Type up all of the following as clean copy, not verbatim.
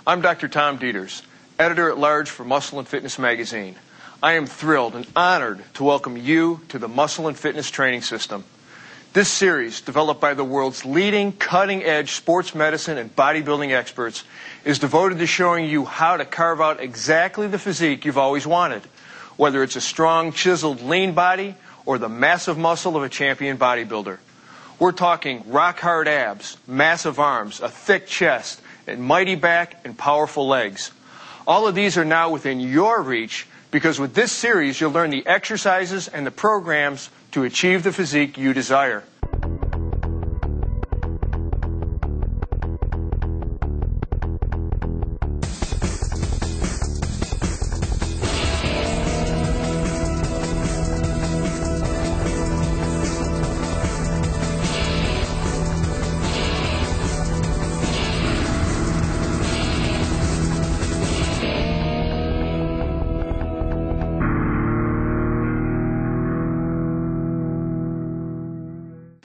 I'm Dr. Tom Dieters, editor-at-large for Muscle and Fitness magazine. I am thrilled and honored to welcome you to the Muscle and Fitness Training System. This series, developed by the world's leading cutting-edge sports medicine and bodybuilding experts, is devoted to showing you how to carve out exactly the physique you've always wanted, whether it's a strong, chiseled, lean body or the massive muscle of a champion bodybuilder. We're talking rock-hard abs, massive arms, a thick chest, and mighty back and powerful legs. All of these are now within your reach because with this series you'll learn the exercises and the programs to achieve the physique you desire.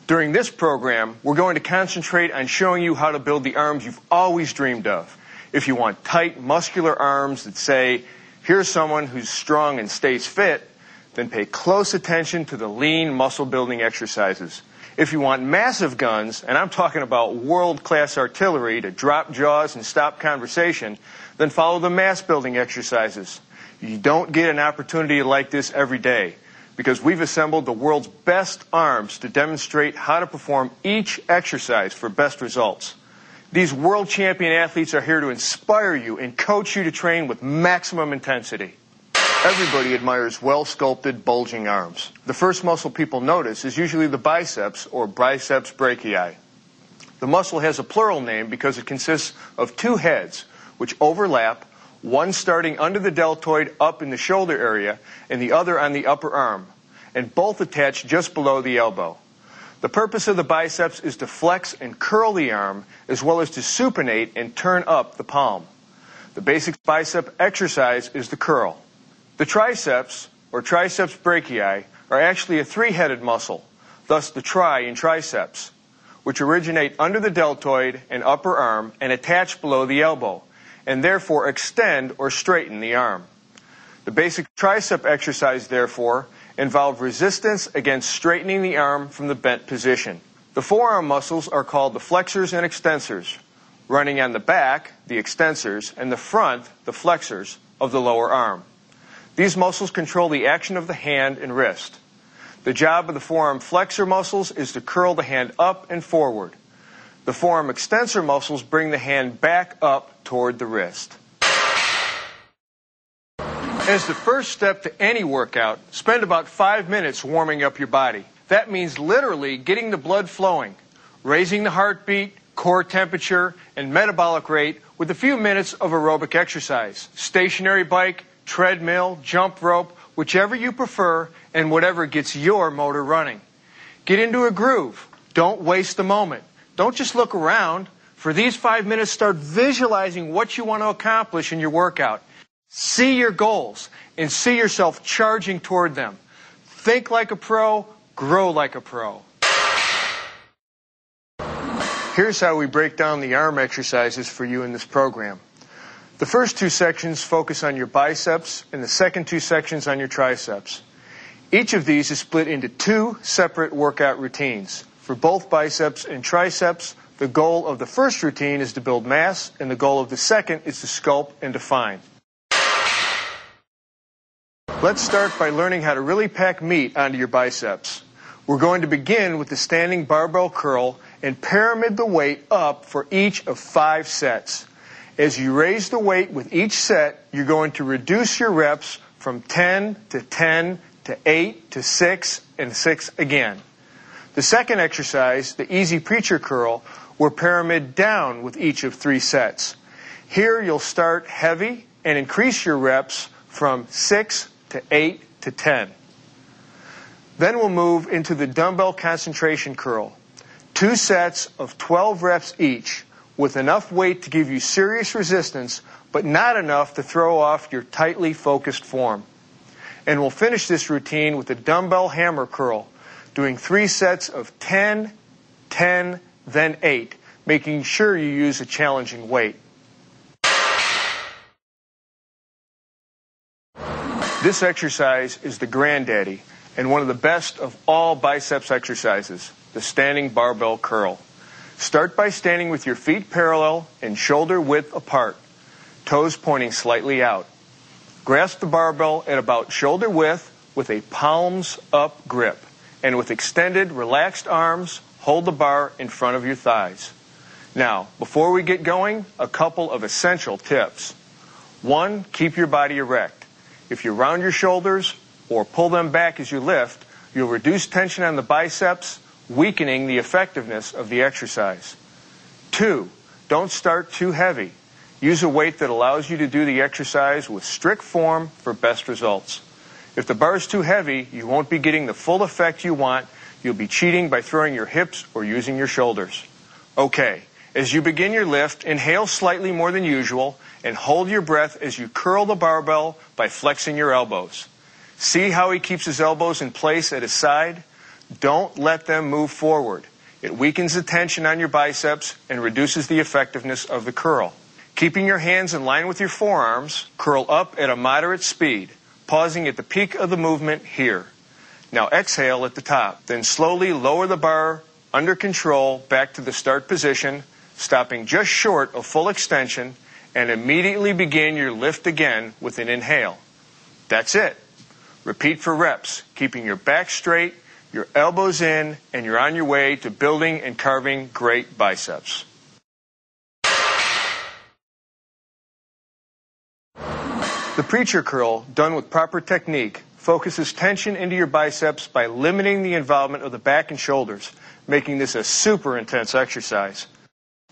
During this program, we're going to concentrate on showing you how to build the arms you've always dreamed of. If you want tight, muscular arms that say, here's someone who's strong and stays fit, then pay close attention to the lean muscle-building exercises. If you want massive guns, and I'm talking about world-class artillery to drop jaws and stop conversation, then follow the mass-building exercises. You don't get an opportunity like this every day, because we've assembled the world's best arms to demonstrate how to perform each exercise for best results. These world champion athletes are here to inspire you and coach you to train with maximum intensity. Everybody admires well-sculpted, bulging arms. The first muscle people notice is usually the biceps or biceps brachii. The muscle has a plural name because it consists of two heads which overlap, one starting under the deltoid up in the shoulder area and the other on the upper arm, and both attached just below the elbow. The purpose of the biceps is to flex and curl the arm as well as to supinate and turn up the palm. The basic bicep exercise is the curl. The triceps, or triceps brachii, are actually a three-headed muscle, thus the tri in triceps, which originate under the deltoid and upper arm and attach below the elbow, and therefore extend or straighten the arm. The basic tricep exercise, therefore, involve resistance against straightening the arm from the bent position. The forearm muscles are called the flexors and extensors, running on the back, the extensors, and the front, the flexors, of the lower arm. These muscles control the action of the hand and wrist. The job of the forearm flexor muscles is to curl the hand up and forward. The forearm extensor muscles bring the hand back up toward the wrist. As the first step to any workout, spend about 5 minutes warming up your body. That means literally getting the blood flowing, raising the heartbeat, core temperature, and metabolic rate with a few minutes of aerobic exercise. Stationary bike, treadmill, jump rope, whichever you prefer, and whatever gets your motor running. Get into a groove. Don't waste a moment. Don't just look around. For these 5 minutes, start visualizing what you want to accomplish in your workout. See your goals and see yourself charging toward them. Think like a pro, grow like a pro. Here's how we break down the arm exercises for you in this program. The first two sections focus on your biceps and the second two sections on your triceps. Each of these is split into two separate workout routines. For both biceps and triceps, the goal of the first routine is to build mass, and the goal of the second is to sculpt and define. Let's start by learning how to really pack meat onto your biceps. We're going to begin with the standing barbell curl and pyramid the weight up for each of 5 sets. As you raise the weight with each set, you're going to reduce your reps from 10 to 10 to 8 to 6 and 6 again. The second exercise, the easy preacher curl, will pyramid down with each of 3 sets. Here you'll start heavy and increase your reps from 6 to 8 to 10. Then we'll move into the dumbbell concentration curl. 2 sets of 12 reps each with enough weight to give you serious resistance, but not enough to throw off your tightly focused form. And we'll finish this routine with the dumbbell hammer curl, doing 3 sets of 10, 10, then 8, making sure you use a challenging weight. This exercise is the granddaddy and one of the best of all biceps exercises, the standing barbell curl. Start by standing with your feet parallel and shoulder width apart, toes pointing slightly out. Grasp the barbell at about shoulder width with a palms up grip, and with extended, relaxed arms, hold the bar in front of your thighs. Now, before we get going, a couple of essential tips. 1, keep your body erect. If you round your shoulders or pull them back as you lift, you'll reduce tension on the biceps, weakening the effectiveness of the exercise. 2, don't start too heavy. Use a weight that allows you to do the exercise with strict form for best results. If the bar is too heavy, you won't be getting the full effect you want. You'll be cheating by throwing your hips or using your shoulders. Okay, as you begin your lift, inhale slightly more than usual and hold your breath as you curl the barbell by flexing your elbows. See how he keeps his elbows in place at his side? Don't let them move forward. It weakens the tension on your biceps and reduces the effectiveness of the curl. Keeping your hands in line with your forearms, curl up at a moderate speed, pausing at the peak of the movement here. Now exhale at the top, then slowly lower the bar under control back to the start position, stopping just short of full extension, and immediately begin your lift again with an inhale. That's it. Repeat for reps, keeping your back straight, your elbows in, and you're on your way to building and carving great biceps. The preacher curl, done with proper technique, focuses tension into your biceps by limiting the involvement of the back and shoulders, making this a super intense exercise.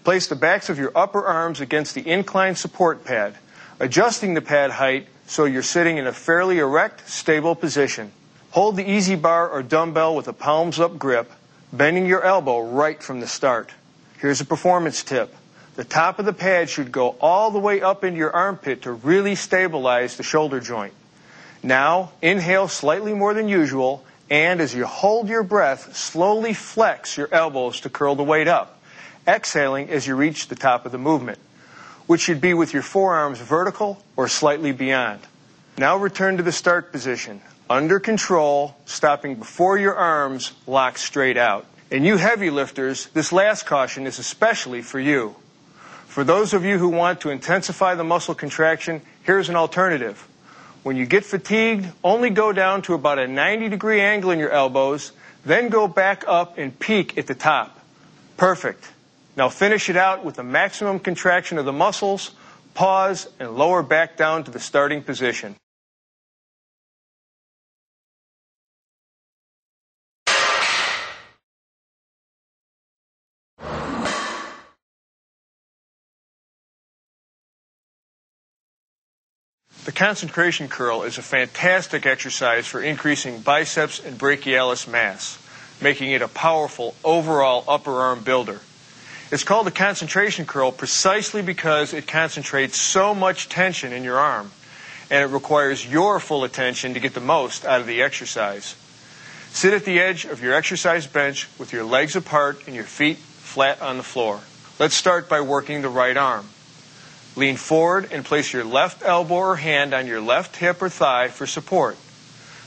Place the backs of your upper arms against the inclined support pad, adjusting the pad height so you're sitting in a fairly erect, stable position. Hold the easy bar or dumbbell with a palms up grip, bending your elbow right from the start. Here's a performance tip. The top of the pad should go all the way up into your armpit to really stabilize the shoulder joint. Now, inhale slightly more than usual, and as you hold your breath, slowly flex your elbows to curl the weight up, exhaling as you reach the top of the movement, which should be with your forearms vertical or slightly beyond. Now return to the start position, under control, stopping before your arms lock straight out. And you heavy lifters, this last caution is especially for you. For those of you who want to intensify the muscle contraction, here's an alternative. When you get fatigued, only go down to about a 90-degree angle in your elbows, then go back up and peak at the top. Perfect. Now finish it out with a maximum contraction of the muscles, pause, and lower back down to the starting position. The concentration curl is a fantastic exercise for increasing biceps and brachialis mass, making it a powerful overall upper arm builder. It's called a concentration curl precisely because it concentrates so much tension in your arm, and it requires your full attention to get the most out of the exercise. Sit at the edge of your exercise bench with your legs apart and your feet flat on the floor. Let's start by working the right arm. Lean forward and place your left elbow or hand on your left hip or thigh for support.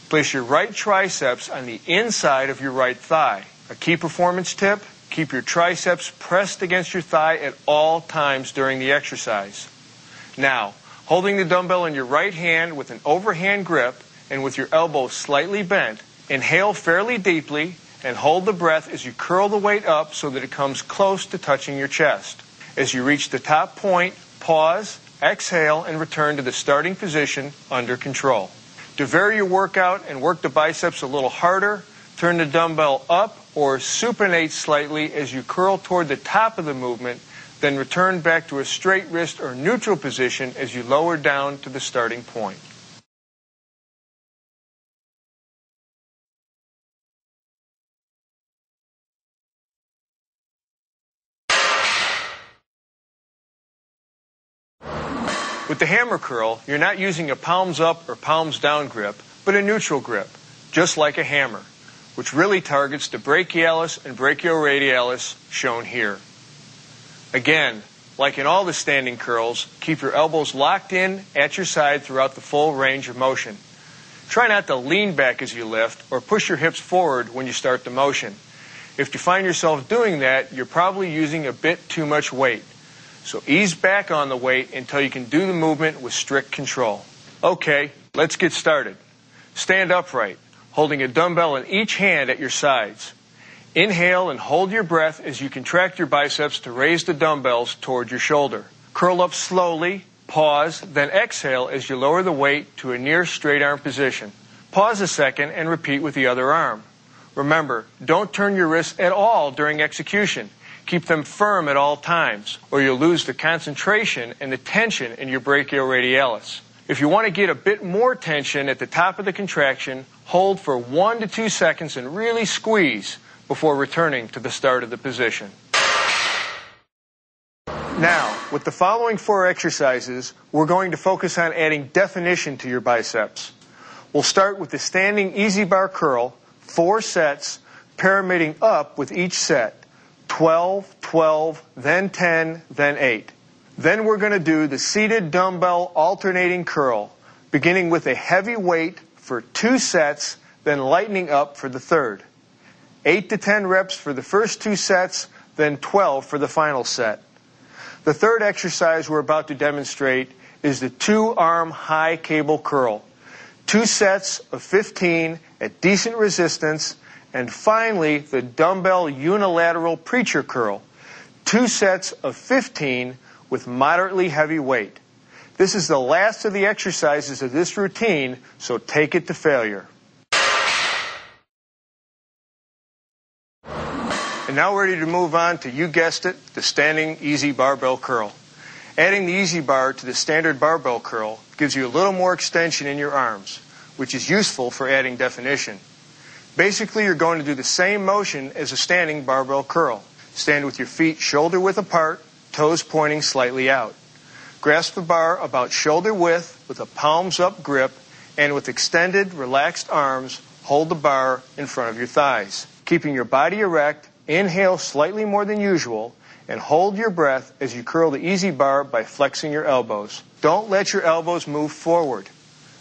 Place your right triceps on the inside of your right thigh. A key performance tip, keep your triceps pressed against your thigh at all times during the exercise. Now, holding the dumbbell in your right hand with an overhand grip and with your elbow slightly bent, inhale fairly deeply and hold the breath as you curl the weight up so that it comes close to touching your chest. As you reach the top point, pause, exhale, and return to the starting position under control. To vary your workout and work the biceps a little harder, turn the dumbbell up or supinate slightly as you curl toward the top of the movement, then return back to a straight wrist or neutral position as you lower down to the starting point. With the hammer curl, you're not using a palms up or palms down grip, but a neutral grip, just like a hammer, which really targets the brachialis and brachioradialis shown here. Again, like in all the standing curls, keep your elbows locked in at your side throughout the full range of motion. Try not to lean back as you lift or push your hips forward when you start the motion. If you find yourself doing that, you're probably using a bit too much weight. So ease back on the weight until you can do the movement with strict control. Okay, let's get started. Stand upright, holding a dumbbell in each hand at your sides. Inhale and hold your breath as you contract your biceps to raise the dumbbells toward your shoulder. Curl up slowly, pause, then exhale as you lower the weight to a near straight arm position. Pause a second and repeat with the other arm. Remember, don't turn your wrists at all during execution. Keep them firm at all times, or you'll lose the concentration and the tension in your brachioradialis. If you want to get a bit more tension at the top of the contraction, hold for 1 to 2 seconds and really squeeze before returning to the start of the position. Now, with the following 4 exercises, we're going to focus on adding definition to your biceps. We'll start with the standing easy bar curl, 4 sets, pyramiding up with each set. 12, 12, then 10, then 8. Then we're going to do the seated dumbbell alternating curl, beginning with a heavy weight for 2 sets, then lightening up for the third. 8 to 10 reps for the first 2 sets, then 12 for the final set. The third exercise we're about to demonstrate is the 2-arm high cable curl. 2 sets of 15 at decent resistance, and finally the dumbbell unilateral preacher curl. 2 sets of 15 with moderately heavy weight. This is the last of the exercises of this routine, so take it to failure. And now we're ready to move on to, you guessed it, the standing easy barbell curl. Adding the easy bar to the standard barbell curl gives you a little more extension in your arms, which is useful for adding definition. Basically, you're going to do the same motion as a standing barbell curl. Stand with your feet shoulder width apart, toes pointing slightly out. Grasp the bar about shoulder width with a palms up grip, and with extended, relaxed arms, hold the bar in front of your thighs. Keeping your body erect, inhale slightly more than usual, and hold your breath as you curl the easy bar by flexing your elbows. Don't let your elbows move forward.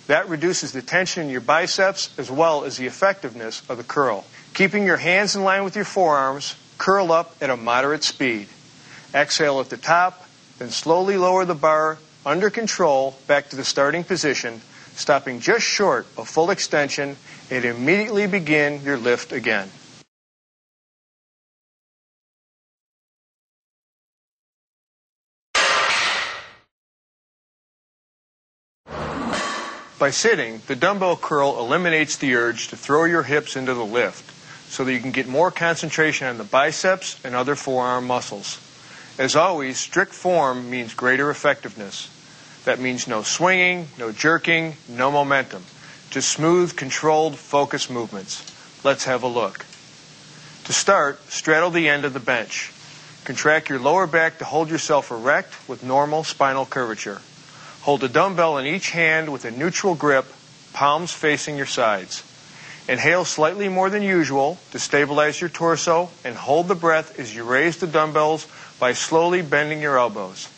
That reduces the tension in your biceps as well as the effectiveness of the curl. Keeping your hands in line with your forearms, curl up at a moderate speed. Exhale at the top, then slowly lower the bar under control back to the starting position, stopping just short of full extension, and immediately begin your lift again. By sitting, the dumbbell curl eliminates the urge to throw your hips into the lift so that you can get more concentration on the biceps and other forearm muscles. As always, strict form means greater effectiveness. That means no swinging, no jerking, no momentum. Just smooth, controlled, focused movements. Let's have a look. To start, straddle the end of the bench. Contract your lower back to hold yourself erect with normal spinal curvature. Hold a dumbbell in each hand with a neutral grip, palms facing your sides. Inhale slightly more than usual to stabilize your torso, and hold the breath as you raise the dumbbells by slowly bending your elbows.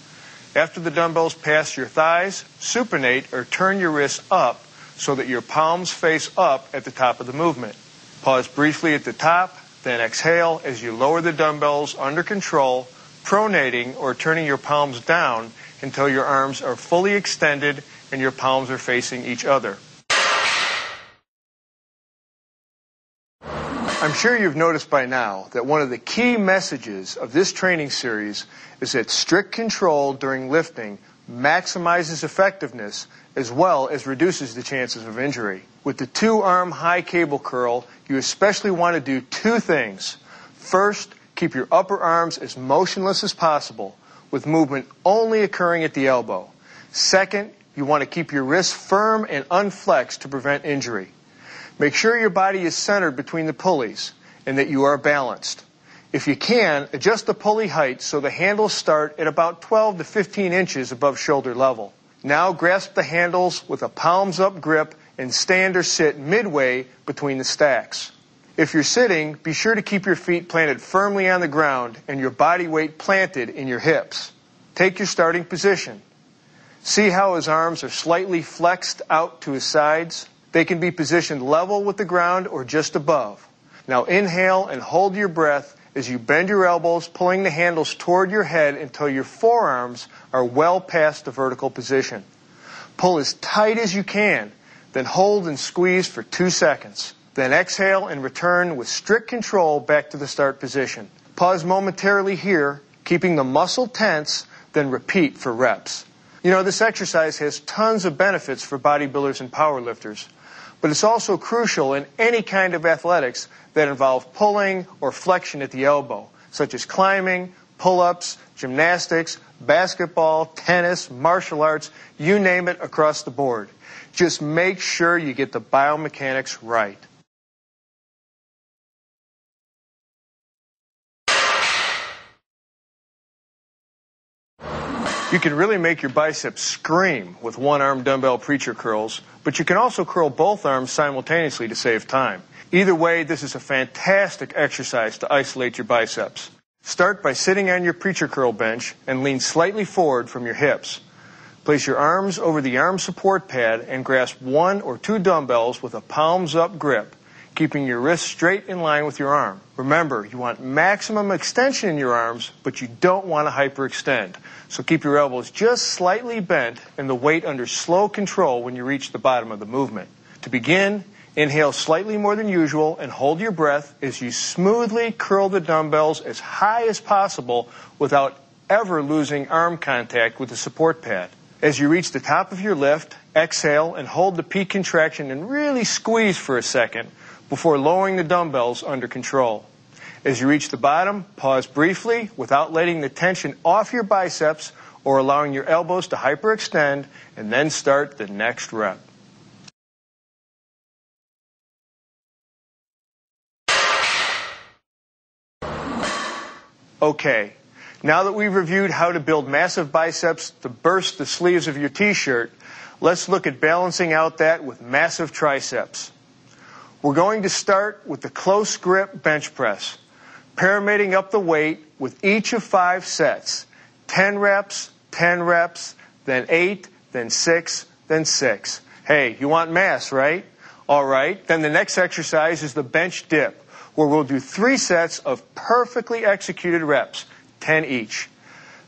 After the dumbbells pass your thighs, supinate or turn your wrists up so that your palms face up at the top of the movement. Pause briefly at the top, then exhale as you lower the dumbbells under control, pronating or turning your palms down until your arms are fully extended and your palms are facing each other. I'm sure you've noticed by now that one of the key messages of this training series is that strict control during lifting maximizes effectiveness as well as reduces the chances of injury. With the 2-arm high cable curl, you especially want to do 2 things. First, keep your upper arms as motionless as possible, with movement only occurring at the elbow. Second, you want to keep your wrists firm and unflexed to prevent injury. Make sure your body is centered between the pulleys and that you are balanced. If you can, adjust the pulley height so the handles start at about 12 to 15 inches above shoulder level. Now grasp the handles with a palms up grip and stand or sit midway between the stacks. If you're sitting, be sure to keep your feet planted firmly on the ground and your body weight planted in your hips. Take your starting position. See how his arms are slightly flexed out to his sides? They can be positioned level with the ground or just above. Now inhale and hold your breath as you bend your elbows, pulling the handles toward your head until your forearms are well past the vertical position. Pull as tight as you can, then hold and squeeze for 2 seconds. Then exhale and return with strict control back to the start position. Pause momentarily here, keeping the muscle tense, then repeat for reps. You know, this exercise has tons of benefits for bodybuilders and powerlifters, but it's also crucial in any kind of athletics that involve pulling or flexion at the elbow, such as climbing, pull-ups, gymnastics, basketball, tennis, martial arts, you name it, across the board. Just make sure you get the biomechanics right. You can really make your biceps scream with one-arm dumbbell preacher curls, but you can also curl both arms simultaneously to save time. Either way, this is a fantastic exercise to isolate your biceps. Start by sitting on your preacher curl bench and lean slightly forward from your hips. Place your arms over the arm support pad and grasp 1 or 2 dumbbells with a palms-up grip, keeping your wrists straight in line with your arm. Remember, you want maximum extension in your arms, but you don't want to hyperextend. So keep your elbows just slightly bent and the weight under slow control when you reach the bottom of the movement. To begin, inhale slightly more than usual and hold your breath as you smoothly curl the dumbbells as high as possible without ever losing arm contact with the support pad. As you reach the top of your lift, exhale and hold the peak contraction and really squeeze for a second before lowering the dumbbells under control. As you reach the bottom, pause briefly without letting the tension off your biceps or allowing your elbows to hyperextend, and then start the next rep. Okay, now that we've reviewed how to build massive biceps to burst the sleeves of your t-shirt, let's look at balancing out that with massive triceps. We're going to start with the close grip bench press, pyramiding up the weight with each of 5 sets. 10 reps, 10 reps, then 8, then 6, then 6. Hey, you want mass, right? All right, then the next exercise is the bench dip, where we'll do 3 sets of perfectly executed reps, 10 each.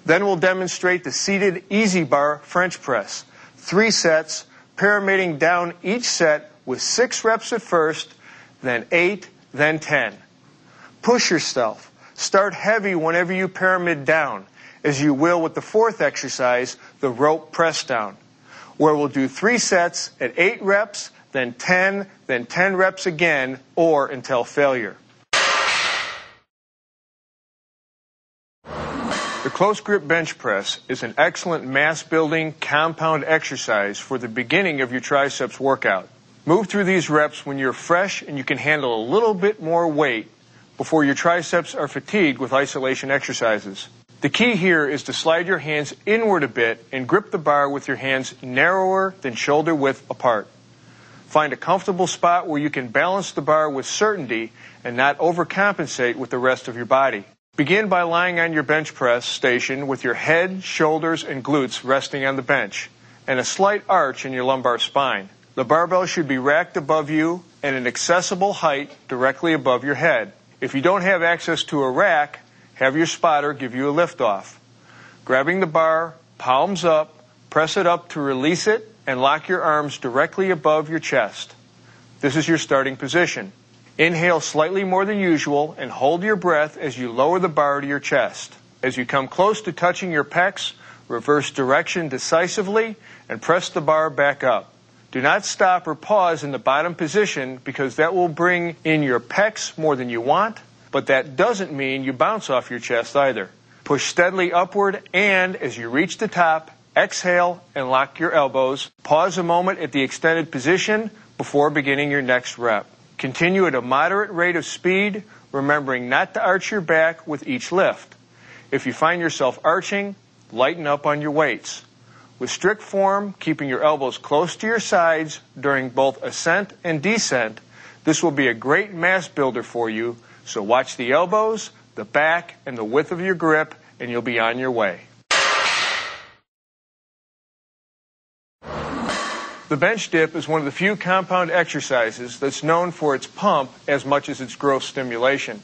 Then we'll demonstrate the seated easy bar French press. 3 sets, pyramiding down each set with 6 reps at first, then 8, then 10. Push yourself. Start heavy whenever you pyramid down, as you will with the 4th exercise, the rope press down, where we'll do 3 sets at 8 reps, then 10 reps again, or until failure. The close grip bench press is an excellent mass-building compound exercise for the beginning of your triceps workout. Move through these reps when you're fresh and you can handle a little bit more weight before your triceps are fatigued with isolation exercises. The key here is to slide your hands inward a bit and grip the bar with your hands narrower than shoulder width apart. Find a comfortable spot where you can balance the bar with certainty and not overcompensate with the rest of your body. Begin by lying on your bench press station with your head, shoulders, and glutes resting on the bench, and a slight arch in your lumbar spine. The barbell should be racked above you at an accessible height directly above your head. If you don't have access to a rack, have your spotter give you a lift off. Grabbing the bar, palms up, press it up to release it, and lock your arms directly above your chest. This is your starting position. Inhale slightly more than usual and hold your breath as you lower the bar to your chest. As you come close to touching your pecs, reverse direction decisively and press the bar back up. Do not stop or pause in the bottom position because that will bring in your pecs more than you want, but that doesn't mean you bounce off your chest either. Push steadily upward and, as you reach the top, exhale and lock your elbows. Pause a moment at the extended position before beginning your next rep. Continue at a moderate rate of speed, remembering not to arch your back with each lift. If you find yourself arching, lighten up on your weights. With strict form, keeping your elbows close to your sides during both ascent and descent, this will be a great mass builder for you, so watch the elbows, the back, and the width of your grip, and you'll be on your way. The bench dip is one of the few compound exercises that's known for its pump as much as its growth stimulation.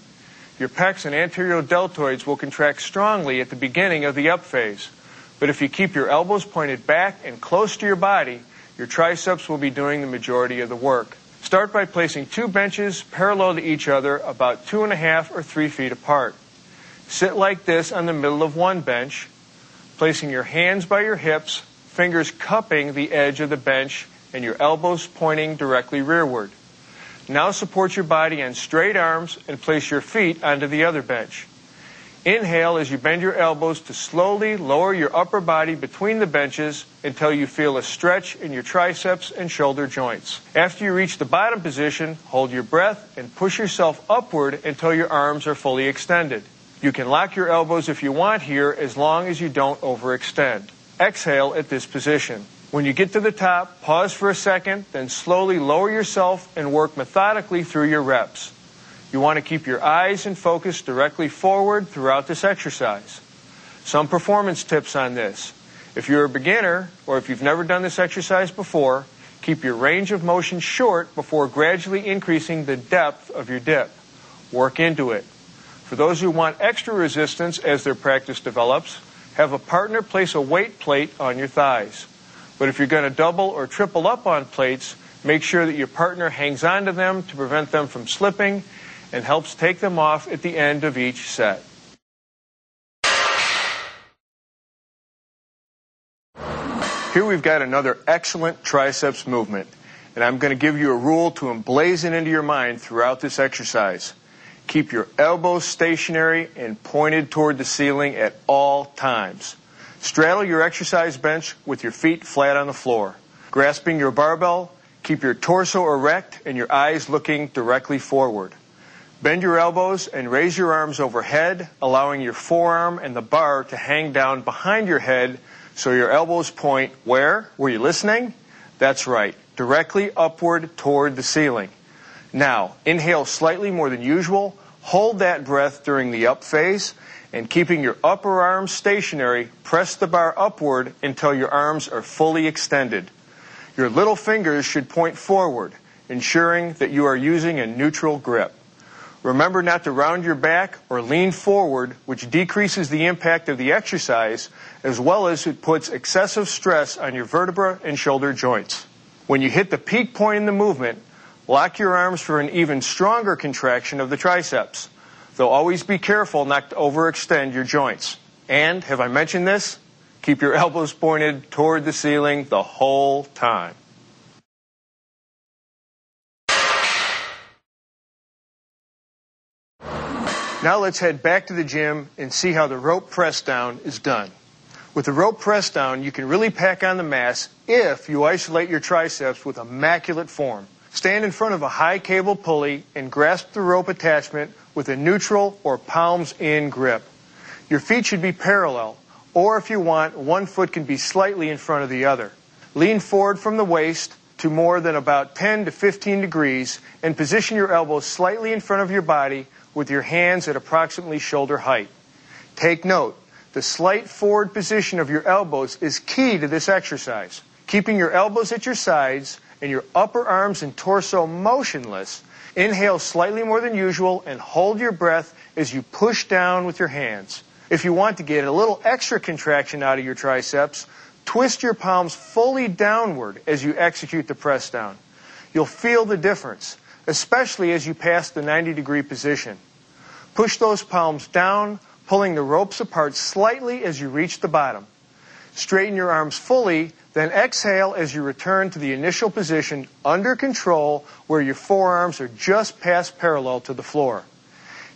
Your pecs and anterior deltoids will contract strongly at the beginning of the up phase, but if you keep your elbows pointed back and close to your body, your triceps will be doing the majority of the work. Start by placing 2 benches parallel to each other about 2.5 or 3 feet apart. Sit like this on the middle of one bench, placing your hands by your hips, fingers cupping the edge of the bench, and your elbows pointing directly rearward. Now support your body on straight arms and place your feet onto the other bench. Inhale as you bend your elbows to slowly lower your upper body between the benches until you feel a stretch in your triceps and shoulder joints. After you reach the bottom position, hold your breath and push yourself upward until your arms are fully extended. You can lock your elbows if you want here as long as you don't overextend. Exhale at this position. When you get to the top, pause for a second, then slowly lower yourself and work methodically through your reps. You want to keep your eyes and focus directly forward throughout this exercise. Some performance tips on this. If you're a beginner or if you've never done this exercise before, keep your range of motion short before gradually increasing the depth of your dip. Work into it. For those who want extra resistance as their practice develops, have a partner place a weight plate on your thighs. But if you're going to double or triple up on plates, make sure that your partner hangs on to them to prevent them from slipping and helps take them off at the end of each set. Here we've got another excellent triceps movement, and I'm going to give you a rule to emblazon into your mind throughout this exercise. Keep your elbows stationary and pointed toward the ceiling at all times. Straddle your exercise bench with your feet flat on the floor. Grasping your barbell, keep your torso erect and your eyes looking directly forward. Bend your elbows and raise your arms overhead, allowing your forearm and the bar to hang down behind your head so your elbows point where? Were you listening? That's right, directly upward toward the ceiling. Now, inhale slightly more than usual, hold that breath during the up phase, and keeping your upper arms stationary, press the bar upward until your arms are fully extended. Your little fingers should point forward, ensuring that you are using a neutral grip. Remember not to round your back or lean forward, which decreases the impact of the exercise, as well as it puts excessive stress on your vertebra and shoulder joints. When you hit the peak point in the movement, lock your arms for an even stronger contraction of the triceps, though always be careful not to overextend your joints. And, have I mentioned this? Keep your elbows pointed toward the ceiling the whole time. Now let's head back to the gym and see how the rope press down is done. With the rope press down, you can really pack on the mass if you isolate your triceps with immaculate form. Stand in front of a high cable pulley and grasp the rope attachment with a neutral or palms-in grip. Your feet should be parallel, or if you want, one foot can be slightly in front of the other. Lean forward from the waist to more than about 10 to 15 degrees and position your elbows slightly in front of your body with your hands at approximately shoulder height. Take note, the slight forward position of your elbows is key to this exercise. Keeping your elbows at your sides and your upper arms and torso motionless, inhale slightly more than usual and hold your breath as you push down with your hands. If you want to get a little extra contraction out of your triceps, twist your palms fully downward as you execute the press down. You'll feel the difference, especially as you pass the 90-degree position. Push those palms down, pulling the ropes apart slightly as you reach the bottom. Straighten your arms fully, then exhale as you return to the initial position under control where your forearms are just past parallel to the floor.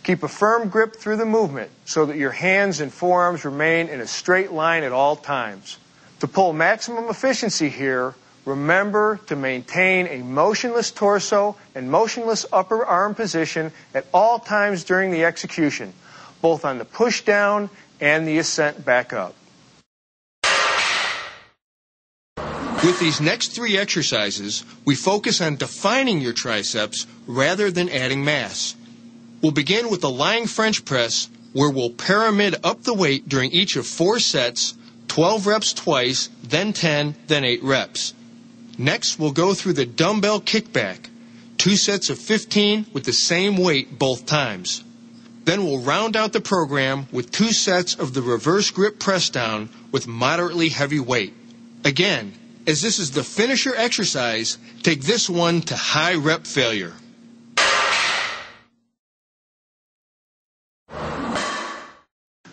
Keep a firm grip through the movement so that your hands and forearms remain in a straight line at all times. To pull maximum efficiency here, remember to maintain a motionless torso and motionless upper arm position at all times during the execution, both on the push down and the ascent back up. With these next 3 exercises, we focus on defining your triceps rather than adding mass. We'll begin with the lying French press, where we'll pyramid up the weight during each of 4 sets, 12 reps twice, then 10, then 8 reps. Next, we'll go through the dumbbell kickback, 2 sets of 15 with the same weight both times. Then we'll round out the program with 2 sets of the reverse grip press down with moderately heavy weight. Again, as this is the finisher exercise, take this one to high rep failure.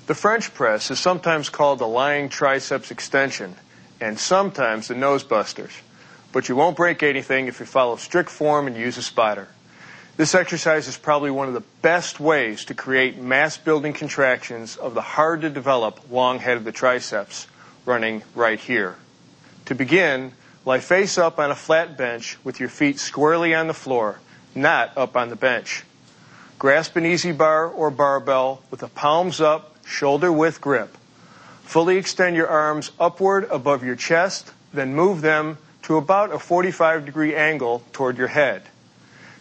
The French press is sometimes called the lying triceps extension and sometimes the nose busters, but you won't break anything if you follow strict form and use a spotter. This exercise is probably one of the best ways to create mass-building contractions of the hard-to-develop long head of the triceps, running right here. To begin, lie face up on a flat bench with your feet squarely on the floor, not up on the bench. Grasp an easy bar or barbell with the palms up, shoulder-width grip. Fully extend your arms upward above your chest, then move them to about a 45-degree angle toward your head.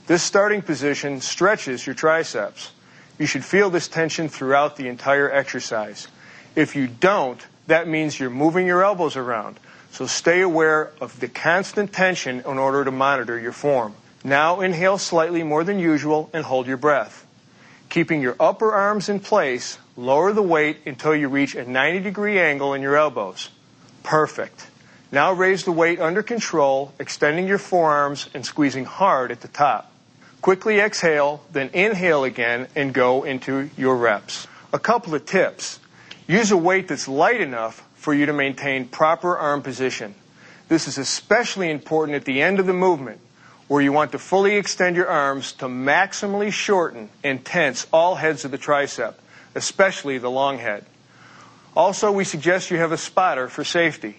This starting position stretches your triceps. You should feel this tension throughout the entire exercise. If you don't, that means you're moving your elbows around. So stay aware of the constant tension in order to monitor your form. Now inhale slightly more than usual and hold your breath. Keeping your upper arms in place, lower the weight until you reach a 90-degree angle in your elbows. Perfect. Now raise the weight under control, extending your forearms and squeezing hard at the top. Quickly exhale, then inhale again and go into your reps. A couple of tips. Use a weight that's light enough for you to maintain proper arm position. This is especially important at the end of the movement, where you want to fully extend your arms to maximally shorten and tense all heads of the tricep, especially the long head. Also, we suggest you have a spotter for safety.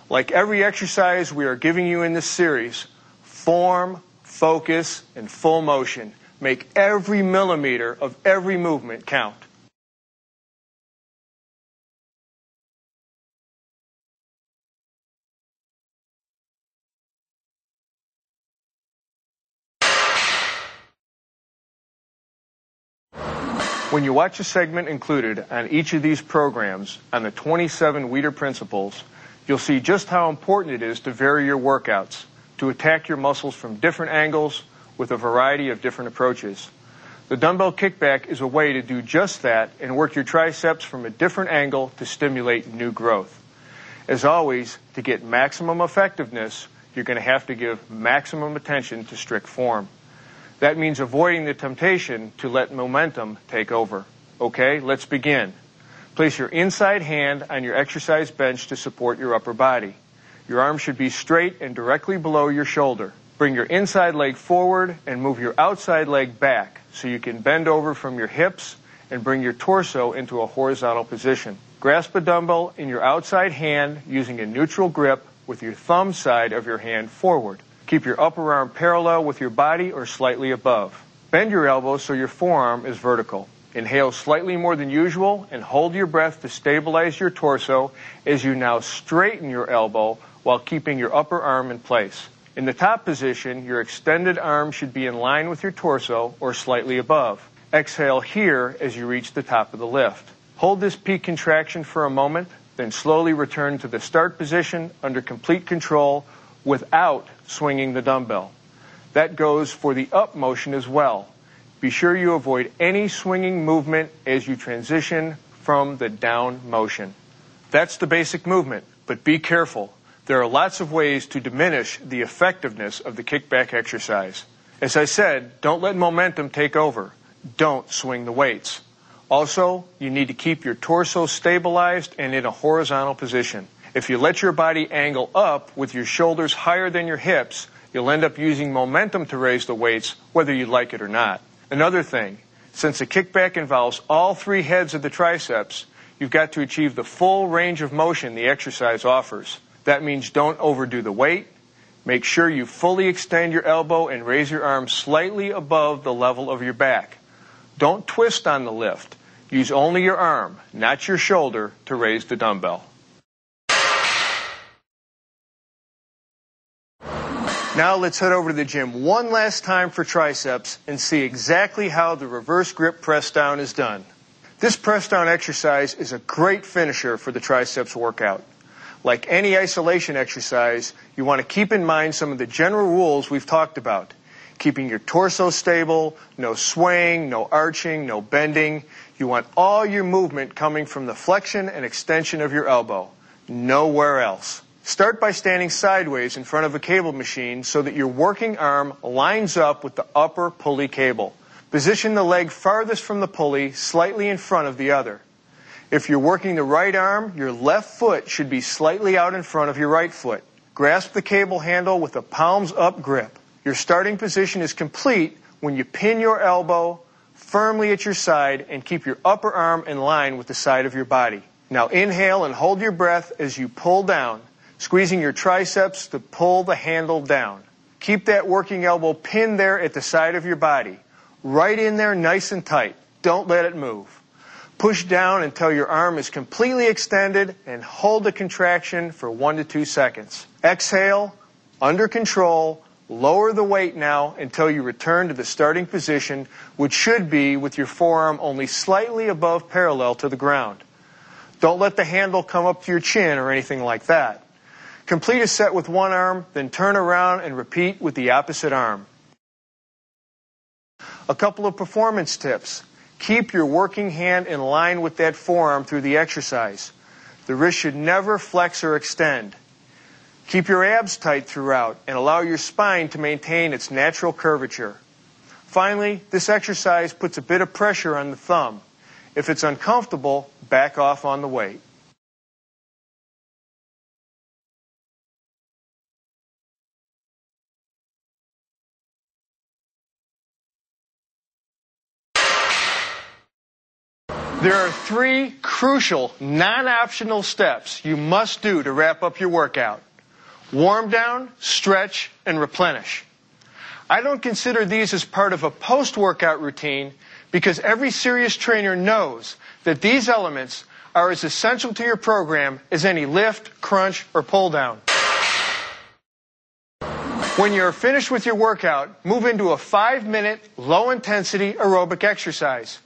Like every exercise we are giving you in this series, form, focus, and full motion. Make every millimeter of every movement count. When you watch a segment included on each of these programs on the 27 Weider principles, you'll see just how important it is to vary your workouts, to attack your muscles from different angles with a variety of different approaches. The dumbbell kickback is a way to do just that and work your triceps from a different angle to stimulate new growth. As always, to get maximum effectiveness, you're going to have to give maximum attention to strict form. That means avoiding the temptation to let momentum take over. Okay, let's begin. Place your inside hand on your exercise bench to support your upper body. Your arm should be straight and directly below your shoulder. Bring your inside leg forward and move your outside leg back so you can bend over from your hips and bring your torso into a horizontal position. Grasp a dumbbell in your outside hand using a neutral grip with your thumb side of your hand forward. Keep your upper arm parallel with your body or slightly above. Bend your elbows so your forearm is vertical. Inhale slightly more than usual and hold your breath to stabilize your torso as you now straighten your elbow while keeping your upper arm in place. In the top position, your extended arm should be in line with your torso or slightly above. Exhale here as you reach the top of the lift. Hold this peak contraction for a moment, then slowly return to the start position under complete control without swinging the dumbbell. That goes for the up motion as well. Be sure you avoid any swinging movement as you transition from the down motion. That's the basic movement, but be careful. There are lots of ways to diminish the effectiveness of the kickback exercise. As I said, don't let momentum take over. Don't swing the weights. Also, you need to keep your torso stabilized and in a horizontal position. If you let your body angle up with your shoulders higher than your hips, you'll end up using momentum to raise the weights, whether you like it or not. Another thing, since the kickback involves all 3 heads of the triceps, you've got to achieve the full range of motion the exercise offers. That means don't overdo the weight. Make sure you fully extend your elbow and raise your arm slightly above the level of your back. Don't twist on the lift. Use only your arm, not your shoulder, to raise the dumbbell. Now let's head over to the gym one last time for triceps and see exactly how the reverse grip press down is done. This press down exercise is a great finisher for the triceps workout. Like any isolation exercise, you want to keep in mind some of the general rules we've talked about. Keeping your torso stable, no swaying, no arching, no bending. You want all your movement coming from the flexion and extension of your elbow. Nowhere else. Start by standing sideways in front of a cable machine so that your working arm lines up with the upper pulley cable. Position the leg farthest from the pulley, slightly in front of the other. If you're working the right arm, your left foot should be slightly out in front of your right foot. Grasp the cable handle with a palms-up grip. Your starting position is complete when you pin your elbow firmly at your side and keep your upper arm in line with the side of your body. Now inhale and hold your breath as you pull down, squeezing your triceps to pull the handle down. Keep that working elbow pinned there at the side of your body. Right in there nice and tight. Don't let it move. Push down until your arm is completely extended and hold the contraction for 1 to 2 seconds. Exhale, under control. Lower the weight now until you return to the starting position, which should be with your forearm only slightly above parallel to the ground. Don't let the handle come up to your chin or anything like that. Complete a set with one arm, then turn around and repeat with the opposite arm. A couple of performance tips. Keep your working hand in line with that forearm through the exercise. The wrist should never flex or extend. Keep your abs tight throughout and allow your spine to maintain its natural curvature. Finally, this exercise puts a bit of pressure on the thumb. If it's uncomfortable, back off on the weight. There are 3 crucial, non-optional steps you must do to wrap up your workout. Warm down, stretch, and replenish. I don't consider these as part of a post-workout routine because every serious trainer knows that these elements are as essential to your program as any lift, crunch, or pull down. When you're finished with your workout, move into a 5-minute, low-intensity aerobic exercise.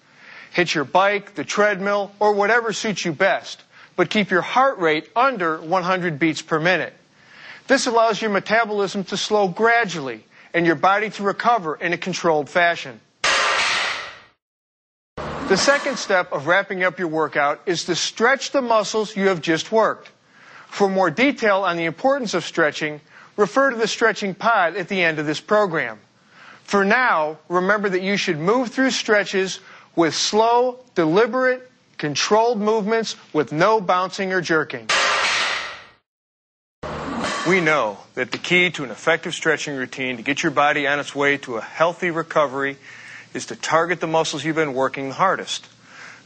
Hit your bike, the treadmill, or whatever suits you best, but keep your heart rate under 100 beats per minute. This allows your metabolism to slow gradually and your body to recover in a controlled fashion. The second step of wrapping up your workout is to stretch the muscles you have just worked. For more detail on the importance of stretching, refer to the stretching pod at the end of this program. For now, remember that you should move through stretches with slow, deliberate, controlled movements with no bouncing or jerking. We know that the key to an effective stretching routine to get your body on its way to a healthy recovery is to target the muscles you've been working the hardest.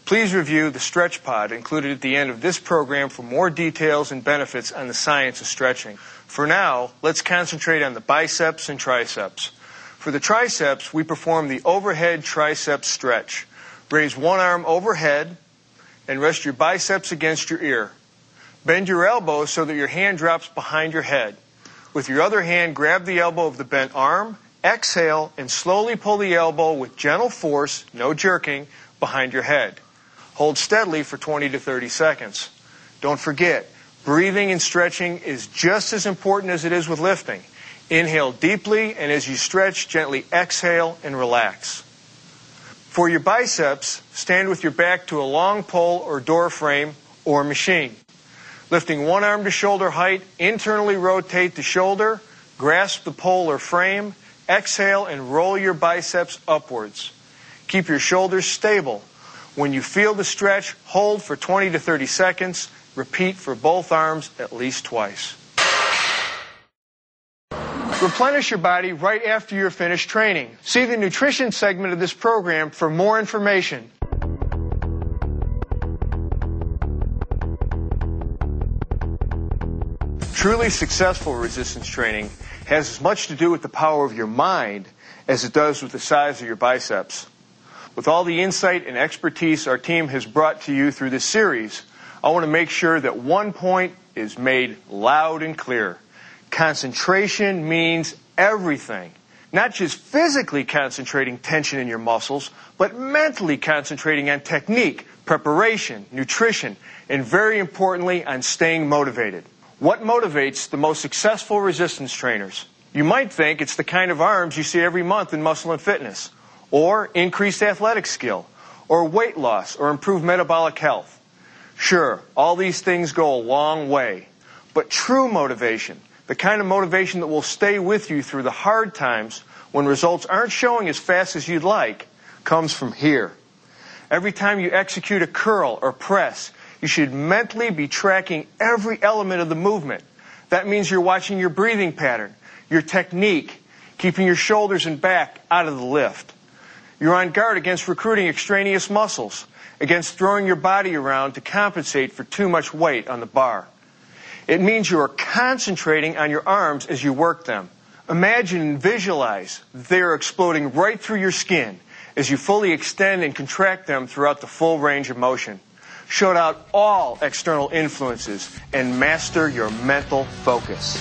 Please review the Stretch Pod included at the end of this program for more details and benefits on the science of stretching. For now, let's concentrate on the biceps and triceps. For the triceps, we perform the overhead tricep stretch. Raise one arm overhead and rest your biceps against your ear. Bend your elbow so that your hand drops behind your head. With your other hand, grab the elbow of the bent arm, exhale, and slowly pull the elbow with gentle force, no jerking, behind your head. Hold steadily for 20 to 30 seconds. Don't forget, breathing and stretching is just as important as it is with lifting. Inhale deeply, and as you stretch, gently exhale and relax. For your biceps, stand with your back to a long pole or door frame or machine. Lifting one arm to shoulder height, internally rotate the shoulder, grasp the pole or frame, exhale and roll your biceps upwards. Keep your shoulders stable. When you feel the stretch, hold for 20 to 30 seconds. Repeat for both arms at least twice. Replenish your body right after you're finished training. See the nutrition segment of this program for more information. Truly successful resistance training has as much to do with the power of your mind as it does with the size of your biceps. With all the insight and expertise our team has brought to you through this series, I want to make sure that one point is made loud and clear. Concentration means everything. Not just physically concentrating tension in your muscles, but mentally concentrating on technique, preparation, nutrition, and very importantly, on staying motivated. What motivates the most successful resistance trainers? You might think it's the kind of arms you see every month in Muscle and Fitness, or increased athletic skill, or weight loss, or improved metabolic health. Sure, all these things go a long way, but true motivation, the kind of motivation that will stay with you through the hard times when results aren't showing as fast as you'd like, comes from here. Every time you execute a curl or press, you should mentally be tracking every element of the movement. That means you're watching your breathing pattern, your technique, keeping your shoulders and back out of the lift. You're on guard against recruiting extraneous muscles, against throwing your body around to compensate for too much weight on the bar. It means you are concentrating on your arms as you work them. Imagine and visualize that they are exploding right through your skin as you fully extend and contract them throughout the full range of motion. Shut out all external influences and master your mental focus.